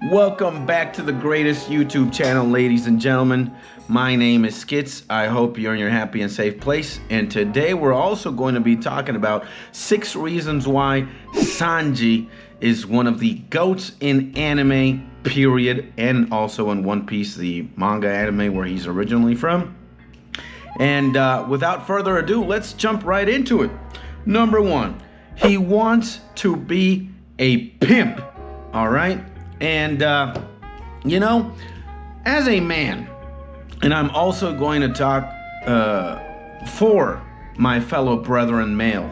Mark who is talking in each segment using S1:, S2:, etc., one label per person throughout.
S1: Welcome back to the greatest YouTube channel, ladies and gentlemen. My name is Skits. I hope you're in your happy and safe place. And today we're also going to be talking about 6 reasons why Sanji is one of the GOATs in anime, period, and also in One Piece, the manga anime where he's originally from. And without further ado, let's jump right into it. Number 1, he wants to be a pimp, all right? And, you know, as a man, and I'm also going to talk for my fellow brethren male,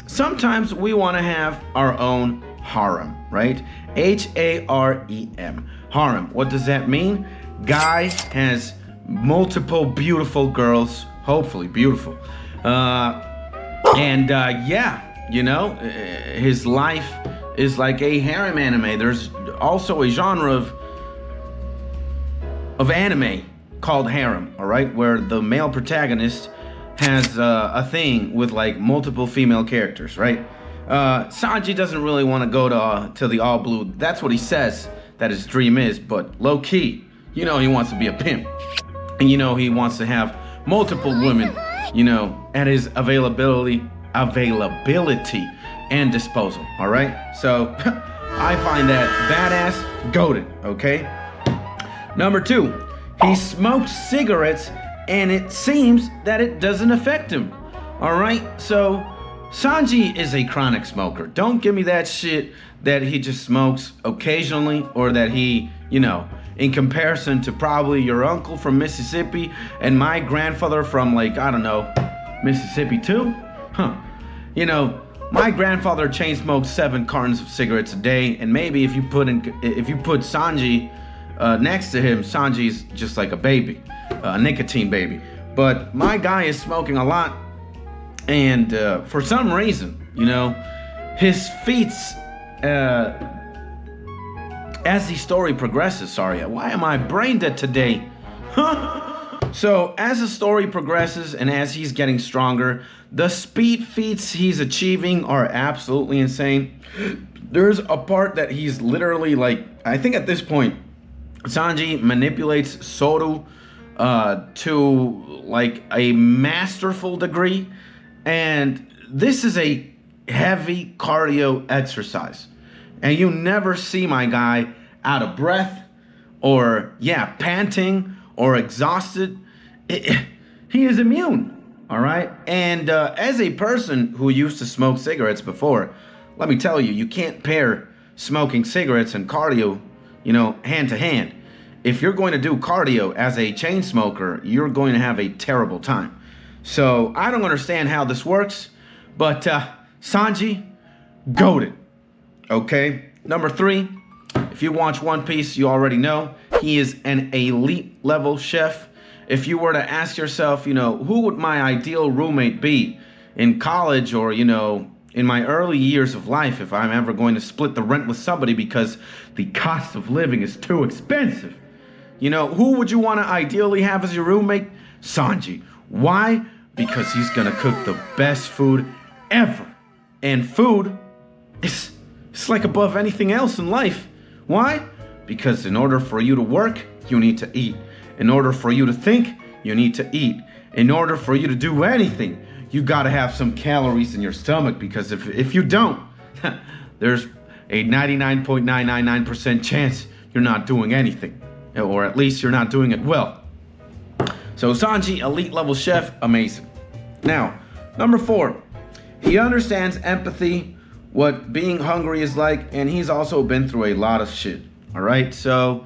S1: sometimes we want to have our own harem, right? H-A-R-E-M, harem. What does that mean? Guy has multiple beautiful girls, hopefully beautiful. Yeah, you know, his life is like a harem anime. There's also a genre of anime called harem, all right, where the male protagonist has a thing with like multiple female characters, right? Sanji doesn't really want to go to the all blue. That's what he says that his dream is, but low key, you know, he wants to be a pimp, and you know, he wants to have multiple women, you know, at his availability and disposal, all right? So I find that badass, goated, okay? Number 2, he smokes cigarettes and it seems that it doesn't affect him, all right? So Sanji is a chronic smoker. Don't give me that shit that he just smokes occasionally, or that he, you know, in comparison to probably your uncle from Mississippi and my grandfather from, like, I don't know, Mississippi too? Huh. You know, my grandfather chain smoked 7 cartons of cigarettes a day, and maybe if you put Sanji next to him, Sanji's just like a baby, a nicotine baby. But my guy is smoking a lot, and for some reason, you know, his feats, as the story progresses, sorry, why am I brain dead today? So as the story progresses and as he's getting stronger, the speed feats he's achieving are absolutely insane. There's a part that he's literally like, I think at this point, Sanji manipulates Zoro to like a masterful degree. And this is a heavy cardio exercise. And you never see my guy out of breath or, yeah, panting or exhausted. He is immune, all right? And as a person who used to smoke cigarettes before, let me tell you, you can't pair smoking cigarettes and cardio, you know, hand to hand. If you're going to do cardio as a chain smoker, you're going to have a terrible time. So I don't understand how this works, but Sanji, goated, okay? Number 3, if you watch One Piece, you already know he is an elite level chef. If you were to ask yourself, you know, who would my ideal roommate be in college, or, you know, in my early years of life, if I'm ever going to split the rent with somebody because the cost of living is too expensive, you know, who would you want to ideally have as your roommate? Sanji. Why? Because he's gonna cook the best food ever. And food is like above anything else in life. Why? Because in order for you to work, you need to eat. In order for you to think, you need to eat. In order for you to do anything, you gotta have some calories in your stomach, because if you don't, there's a 99.999% chance you're not doing anything. Or at least you're not doing it well. So Sanji, elite level chef, amazing. Now, number 4, he understands empathy, what being hungry is like, and he's also been through a lot of shit. All right, so,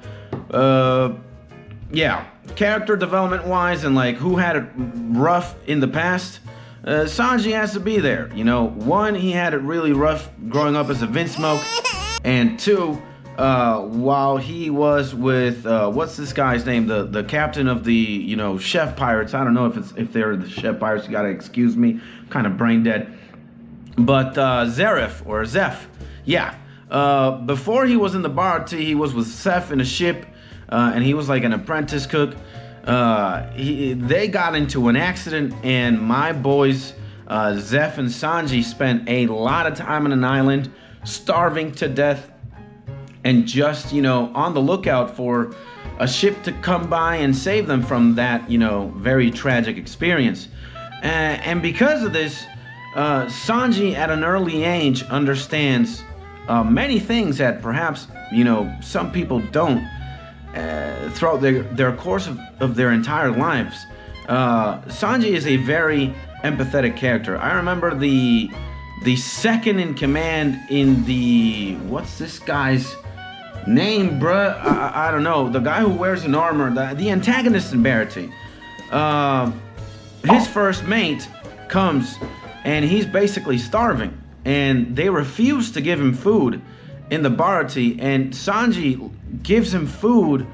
S1: yeah, character development wise and like who had it rough in the past, Sanji has to be there. You know, 1, he had it really rough growing up as a Vinsmoke, and 2, while he was with what's this guy's name, the captain of the, you know, chef pirates. I don't know if they're the chef pirates, you gotta excuse me, I'm kind of brain dead, but Zareth or Zeph, yeah, before he was in the bar, he was with Zeph in a ship, and he was like an apprentice cook. They got into an accident, and my boys Zeph and Sanji spent a lot of time on an island starving to death and just, on the lookout for a ship to come by and save them from that, very tragic experience. And because of this, Sanji at an early age understands many things that perhaps, some people don't throughout their course of their entire lives. Sanji is a very empathetic character. I remember the second in command in the, what's this guy's name, bruh? I don't know. The guy who wears an armor, the antagonist in Barati. His first mate comes and he's basically starving, and they refuse to give him food in the Barati, and Sanji gives him food,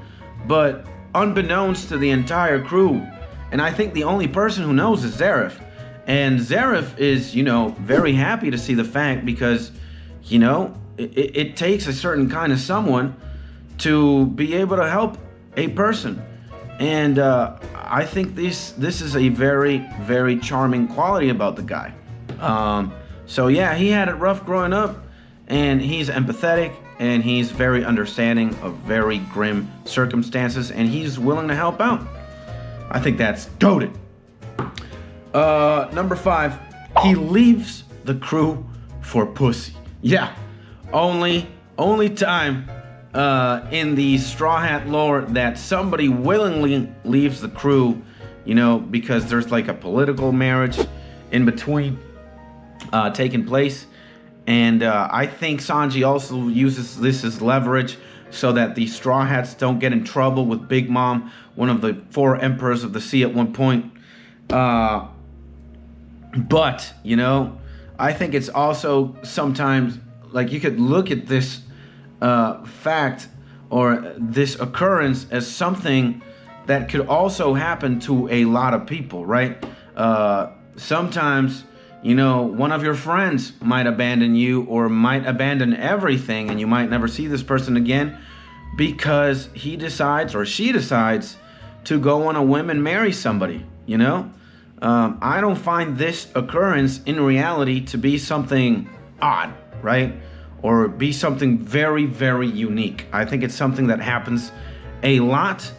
S1: but unbeknownst to the entire crew. And I think the only person who knows is Zareth. And Zareth is, very happy to see the fact, because, it takes a certain kind of someone to be able to help a person. And I think this is a very, very charming quality about the guy. So yeah, he had it rough growing up, and he's empathetic, and he's very understanding of very grim circumstances, and he's willing to help out. I think that's goated. Number 5, he leaves the crew for pussy. Yeah, only time in the Straw Hat lore that somebody willingly leaves the crew, because there's like a political marriage in between taking place. And I think Sanji also uses this as leverage so that the Straw Hats don't get in trouble with Big Mom, one of the 4 emperors of the sea at one point. But, I think it's also sometimes, like, you could look at this fact or this occurrence as something that could also happen to a lot of people, right? Sometimes, one of your friends might abandon you, or might abandon everything, and you might never see this person again because he decides or she decides to go on a whim and marry somebody, I don't find this occurrence in reality to be something odd, right? Or be something very, very unique. I think it's something that happens a lot,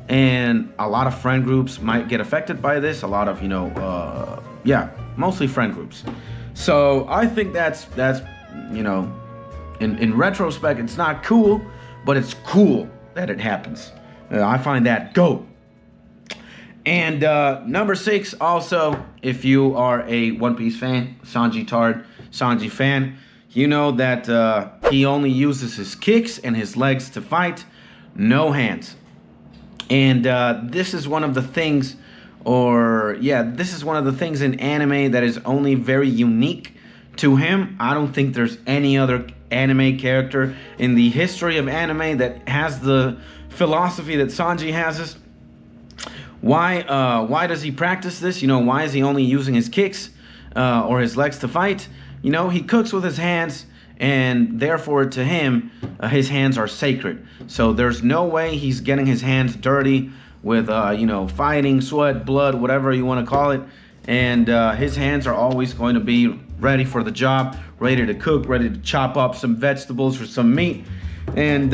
S1: and a lot of friend groups might get affected by this. A lot of, mostly friend groups. So I think that's in retrospect, it's not cool, but it's cool that it happens. I find that GOAT. And number 6, also, if you are a One Piece fan, Sanji fan, you know that he only uses his kicks and his legs to fight, no hands. And this is one of the things, this is one of the things in anime that is only very unique to him. I don't think there's any other anime character in the history of anime that has the philosophy that Sanji has this. Why does he practice this? Why is he only using his kicks or his legs to fight? He cooks with his hands, and therefore to him, his hands are sacred. So there's no way he's getting his hands dirty with, fighting, sweat, blood, whatever you want to call it. And his hands are always going to be ready for the job, ready to cook, ready to chop up some vegetables or some meat. And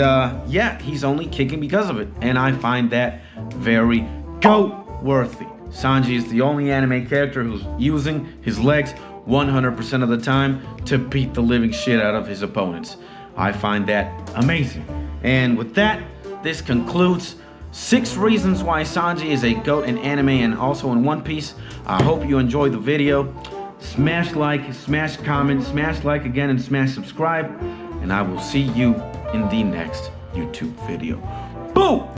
S1: he's only kicking because of it. And I find that very GOAT-worthy. Sanji is the only anime character who's using his legs 100% of the time to beat the living shit out of his opponents. I find that amazing. And with that, this concludes 6 reasons why Sanji is a GOAT in anime and also in One Piece. I hope you enjoyed the video. Smash like, smash comment, smash like again, and smash subscribe. And I will see you in the next YouTube video. Boom!